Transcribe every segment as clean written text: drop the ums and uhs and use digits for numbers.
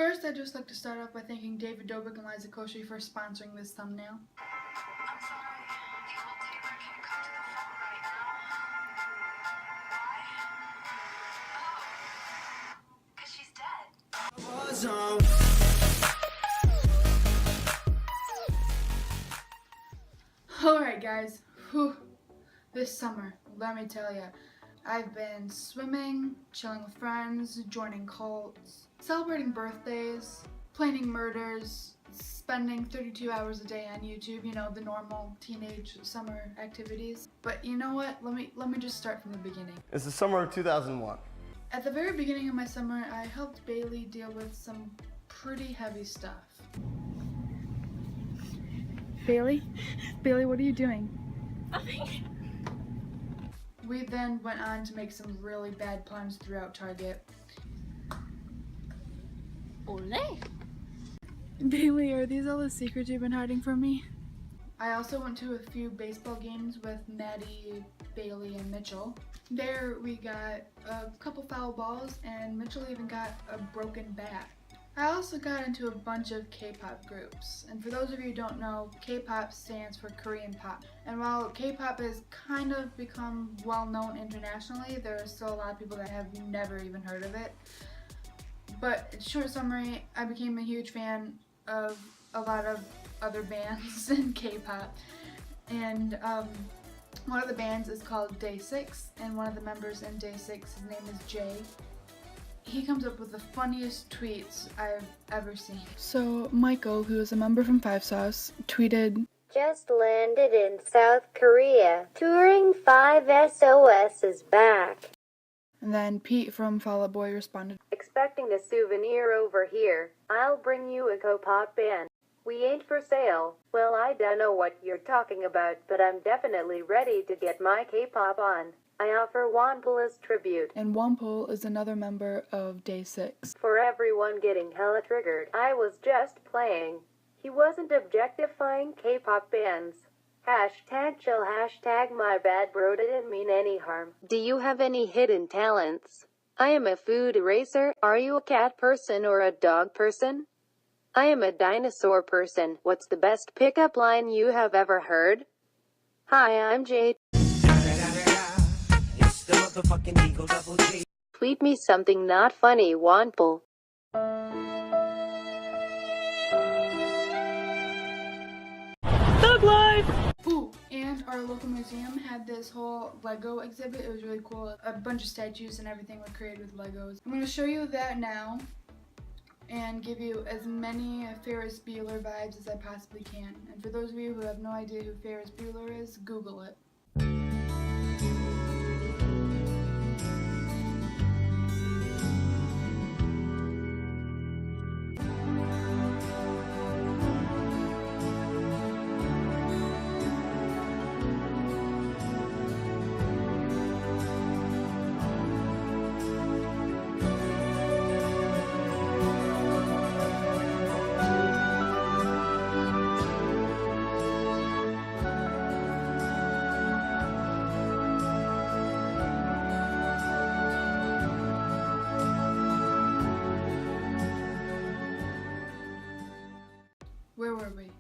First, I'd just like to start off by thanking David Dobrik and Liza Koshy for sponsoring this thumbnail. I'm sorry, the old Dobrik can't come to the phone right now. Why? Oh, 'cause she's dead. Alright guys, this summer, let me tell ya, I've been swimming, chilling with friends, joining cults, celebrating birthdays, planning murders, spending 32 hours a day on YouTube, you know, the normal teenage summer activities. But you know what? Let me just start from the beginning. It's the summer of 2001. At the very beginning of my summer, I helped Bailey deal with some pretty heavy stuff. Bailey, what are you doing? Nothing. We then went on to make some really bad puns throughout Target. Ole. Bailey, are these all the secrets you've been hiding from me? I also went to a few baseball games with Maddie, Bailey, and Mitchell. There we got a couple foul balls and Mitchell even got a broken bat. I also got into a bunch of K-pop groups, and for those of you who don't know, K-pop stands for Korean pop. And while K-pop has kind of become well known internationally, there are still a lot of people that have never even heard of it. But short summary, I became a huge fan of a lot of other bands in K-pop, and one of the bands is called Day 6, and one of the members in Day 6, his name is Jay. He comes up with the funniest tweets I've ever seen. So Michael, who is a member from 5 Sauce, tweeted, "Just landed in South Korea. Touring 5 SOS is back." And then Pete from Fall Out Boy responded, "Expecting a souvenir over here. I'll bring you a K-pop band. We ain't for sale." "Well, I don't know what you're talking about, but I'm definitely ready to get my K-pop on. I offer Wonpul as tribute." And Wonpul is another member of Day 6. For everyone getting hella triggered, I was just playing. He wasn't objectifying K-pop bands. #chill, #my bad bro, didn't mean any harm. Do you have any hidden talents? I am a food eraser. Are you a cat person or a dog person? I am a dinosaur person. What's the best pickup line you have ever heard? Hi, I'm Jade. Tweet me something not funny, Wonpul. Thug life! Ooh, and our local museum had this whole Lego exhibit. It was really cool. A bunch of statues and everything were created with Legos. I'm going to show you that now and give you as many Ferris Bueller vibes as I possibly can. And for those of you who have no idea who Ferris Bueller is, Google it. Where were we?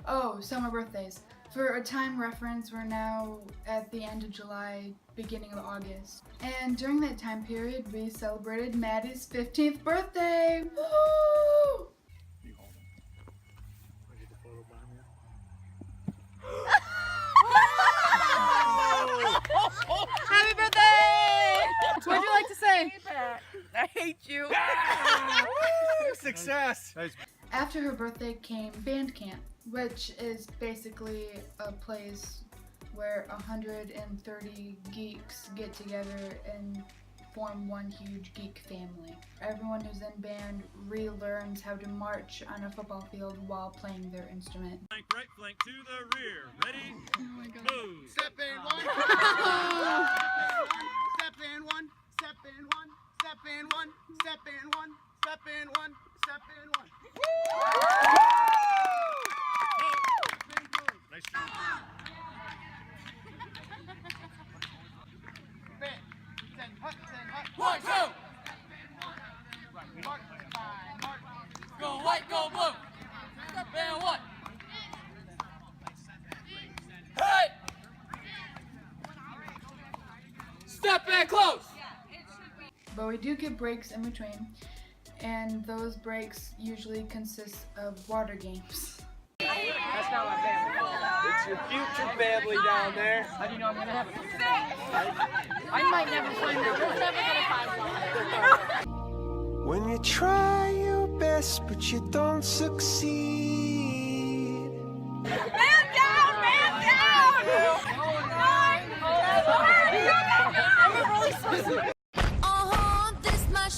Oh, summer birthdays. For a time reference, we're now at the end of July, beginning of August. And during that time period, we celebrated Maddie's 15th birthday! Woo! Happy birthday! What'd you like to say? I hate you. Success! After her birthday came band camp, which is basically a place where 130 geeks get together and form one huge geek family. Everyone who's in band relearns how to march on a football field while playing their instrument. Flank right, flank to the rear. Ready? Oh my God. Move. Step in one. Step in one. Step in one. Step in one. Step in one. Step in one. Step in one. Nice job. Hut, 1, 2. Right, Go white, go blue. Step and one. Hey! Step and close. But we do get breaks in between, and those breaks usually consist of water games. That's not my family. It's your future family down there. How do you know I'm gonna have a future family? I might never find out. We're never gonna find one. When you try your best but you don't succeed. Man down! Man down! This much.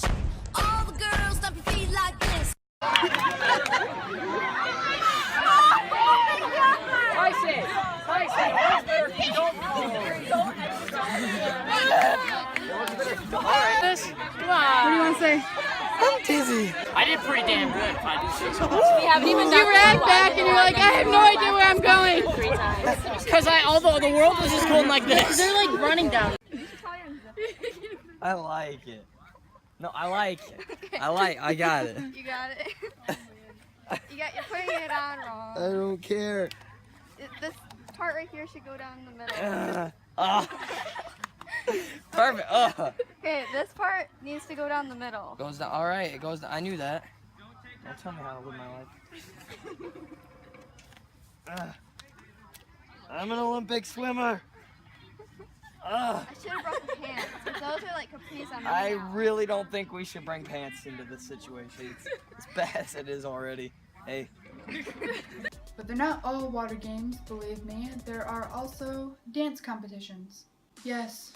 All the girls stomp your feet like this. Come on. What do you want to say? I'm dizzy. I did pretty damn good if I do say so. We haven't even You ran back and you're like, I have no idea where I'm going. Because although the world was just going like this. They're like running down. I like it. No, I like it. I got it. You got it. You're putting it on wrong. I don't care. This part right here should go down in the middle. Perfect. Okay, this part needs to go down the middle. Goes down. All right, it goes down. I knew that. Don't tell me how to live my life. I'm an Olympic swimmer. I should have brought the pants, but those are like capris on me I now. really don't think we should bring pants into this situation. It's as bad as it is already. Hey. But they're not all water games, believe me. There are also dance competitions. Yes,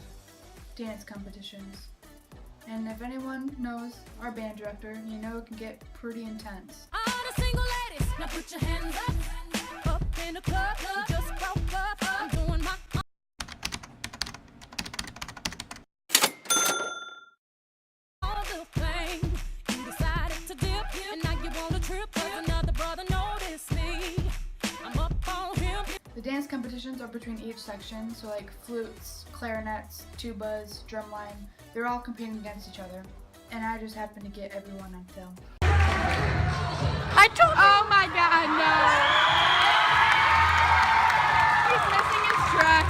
dance competitions. And if anyone knows our band director, you know it can get pretty intense. All the single ladies, now put your hands up. Up in the club, you just broke up. I'm doing my all the thing. You decided to dip, and now you want to trip. 'Cause another brother noticed me. I'm up on him. The dance competitions are between each section, so like flutes, clarinets, tubas, drumline, they're all competing against each other. And I just happen to get everyone on film. Oh my god, no! He's missing his dress.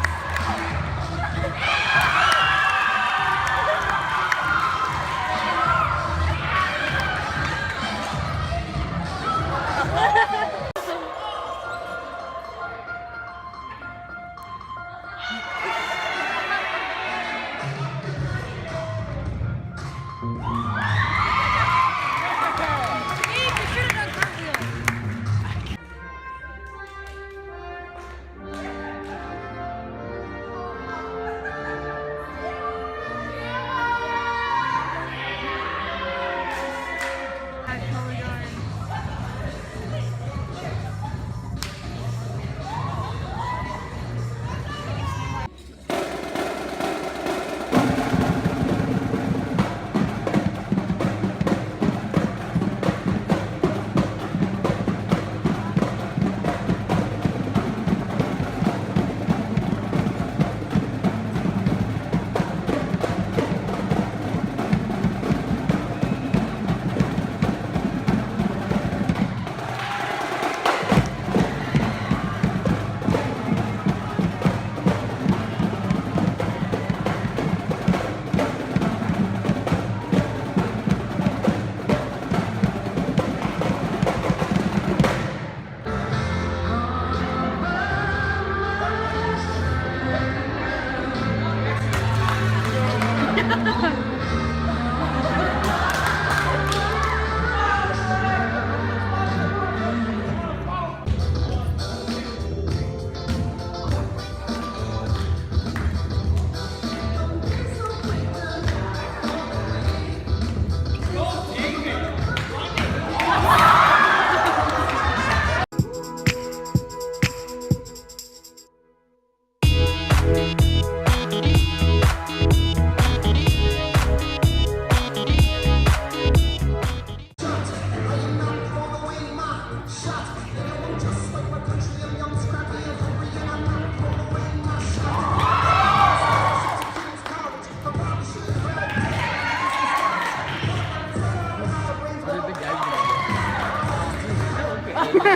Alright,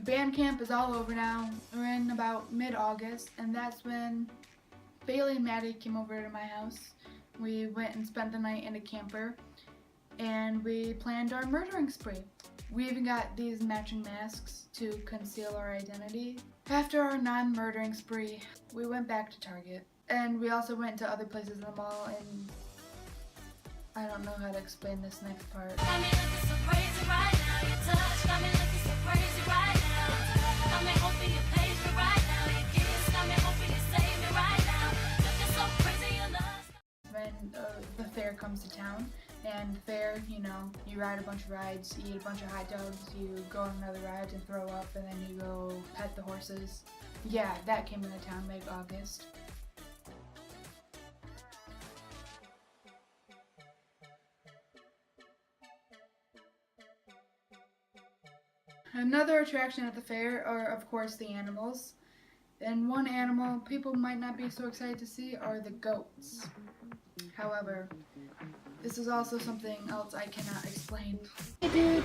band camp is all over now. We're in about mid-August, and that's when Bailey and Maddie came over to my house. We went and spent the night in a camper, and we planned our murdering spree. We even got these matching masks to conceal our identity. After our non-murdering spree, we went back to Target. And we also went to other places in the mall, and I don't know how to explain this next part. Got me looking so crazy right now. Your touch got me looking so crazy right now. Got me hoping you page me right now. Your kiss got me hoping you save me right now. Looking so crazy your love. When the fair comes to town, and fair, you know, you ride a bunch of rides, you eat a bunch of hot dogs, you go on another ride and throw up, and then you go pet the horses. Yeah, that came into town mid-August. Another attraction at the fair are, of course, the animals. And one animal people might not be so excited to see are the goats. However, this is also something else I cannot explain. Hey, dude.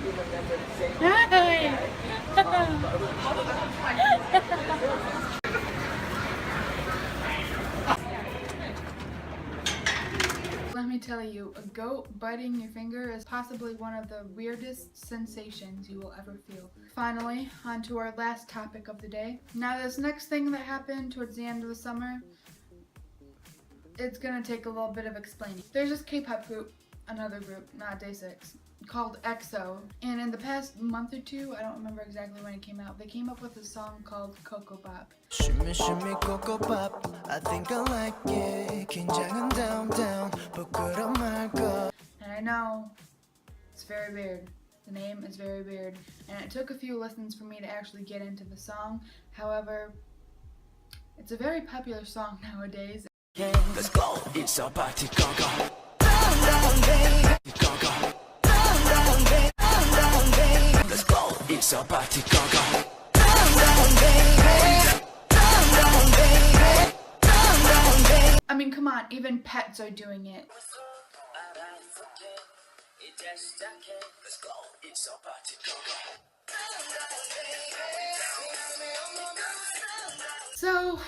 Let me tell you, a goat biting your finger is possibly one of the weirdest sensations you will ever feel. Finally, on to our last topic of the day. Now, this next thing that happened towards the end of the summer, it's gonna take a little bit of explaining. There's this K-pop group, another group, not Day 6, called EXO. And in the past month or two, I don't remember exactly when it came out, they came up with a song called Coco Pop. Shimmy, shimmy, Coco Pop. I think I like it. 긴장은 down, down. 부끄러워 말고. And I know, it's very weird. The name is very weird. And it took a few listens for me to actually get into the song. However, it's a very popular song nowadays. Let's go. It's a party, go go. Down, down, baby. Go go. Down, down, baby. Down, baby. Let's go. It's a party, go go. Down, down, baby. Down, down, baby. Down, down, baby. I mean, come on, even pets are doing it. Let's go. It's a party, go go. So,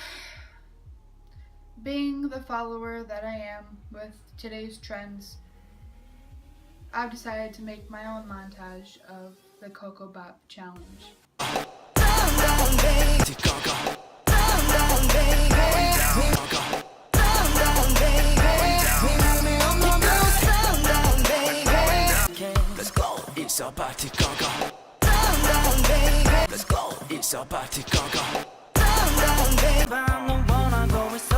being the follower that I am with today's trends, I've decided to make my own montage of the Coco Bop challenge. Let's go, it's a party, go go. Down, down, baby. Let's go, it's a party, go go. Down, down, baby. I'm the one I go with, so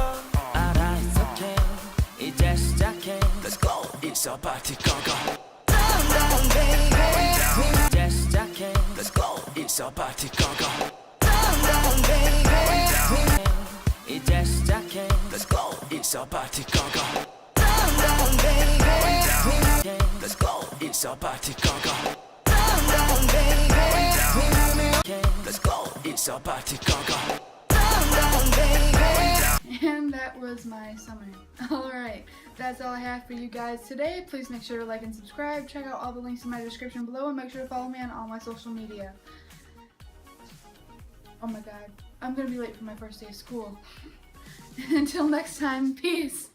알아, it's okay. 이제 시작해. Let's go, it's a party, go go. Down, down, baby. 이제 시작해. Let's go, it's a party, go go. Down, down, baby. 이제 시작해. Let's go, it's a party, go go. Down, down, baby. Let's go, it's a party, go go. Down, down, baby. Let's go, it's a party, go go. Down, down, baby. And that was my summer. Alright, that's all I have for you guys today. Please make sure to like and subscribe. Check out all the links in my description below, and make sure to follow me on all my social media. Oh my god, I'm gonna be late for my first day of school. Until next time, peace.